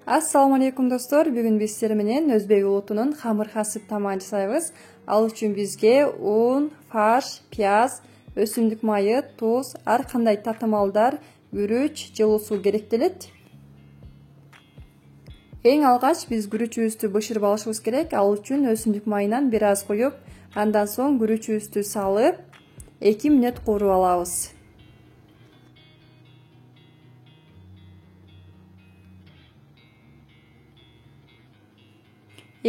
Assalamu alaikum dostlar. Bugün biz sizler менен Özbek улутунун хамыр хасып тамагын жасайбыз. Ал үчүн бизге un, farş, piyaz, өсүмдүк майы, туз, ар кандай татымалдар, күрүч, жылуу суу керектелет. Эң алгач биз күрүчүбүздү бышырып алышыбыз керек. Ал үчүн өсүмдүк майынан бир аз коюп, андан соң күрүчүбүздү салып 2 мүнөт кууруп алабыз.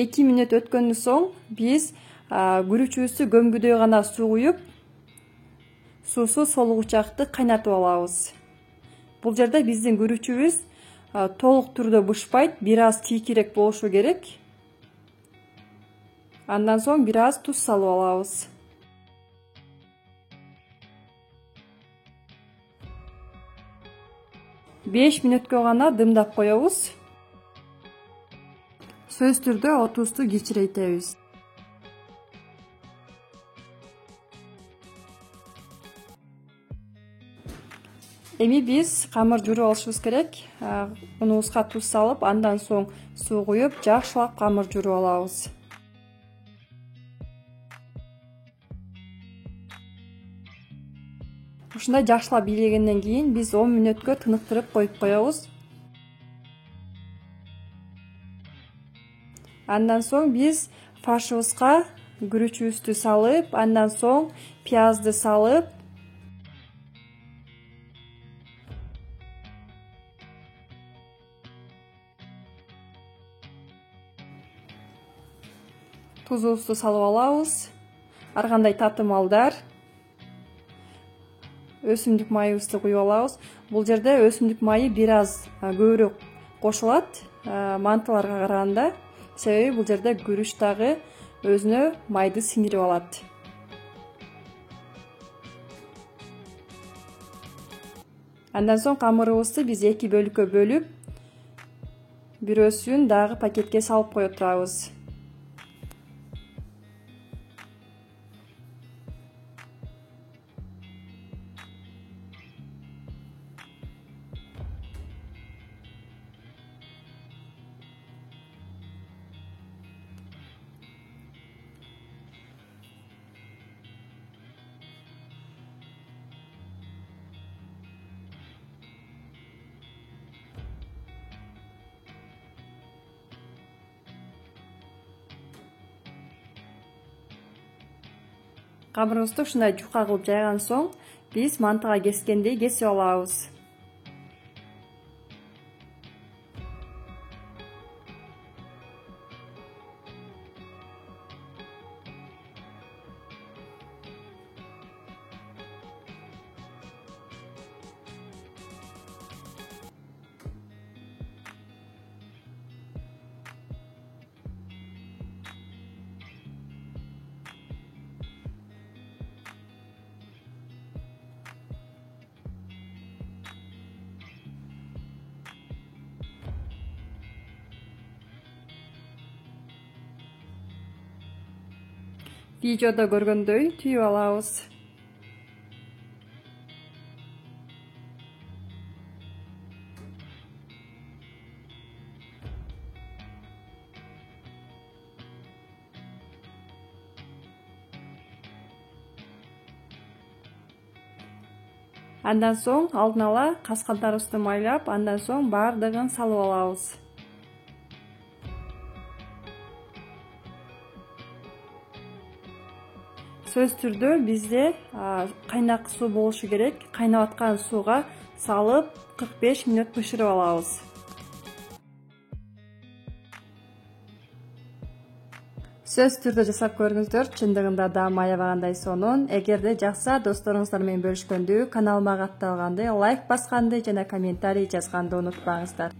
Эки мүнөт өткөндөн соң биз күрүчүбүздү көмгүдөй гана суу куюп, суусу солугучакты кайнатып алабыз. Бул жерде биздин күрүчүбүз толук түрдө бышпайт, бир аз тийкирээк болушу керек. Андан соң бир аз туз салып алабыз. Беш мүнөткө гана дымдап коебуз. Сөз түрдө отузду кичирейтебиз. Эми биз камыр жууруп алышыбыз керек. Унубузга туз салып, андан соң суу куюп, жакшылап камыр жууруп алабыз. Ушундай жакшылап бийлегенден кийин биз 10 мүнөткө тыныктырып коюп коебуз. Андан соң биз фаршыбызга күрүчүбүздү салып, андан соң пиязды салып, тузубузду салып алабыз. Ар кандай татымалдар, өсүмдүк майыбызды куюп алабыз. Бул жерде өсүмдүк майы бир аз көбүрөөк кошулат мантыларга караганда. Себеби бул жерде күрүч дагы өзүнө майды сиңирип алат. Андан соң камырыбызды биз 2 бөлүккө бөлүп, бирөөсүн дагы пакетке салып кое турабыз. Камырыбызды ушундай жука кылып жайган соң биз мантыга кескендей кесип алабыз. Видеода көргөндөй түйүп алабыз. Андан соң алдын ала каскандарыбызды майлап, андан соң бардыгын салып алабыз. Сөз түрдө бизде кайнак суу болушу керек. Кайнап аткан сууга салып 45 мүнөт бышырып алабыз. Сөз түрдө жасап көрүңүздөр, чындыгында да маябагандай сонун. Эгерде жакса, досторуңуздар менен бөлүшкөндү, каналыма катталганды, лайк басканды жана комментарий жазганды унутпаңыздар.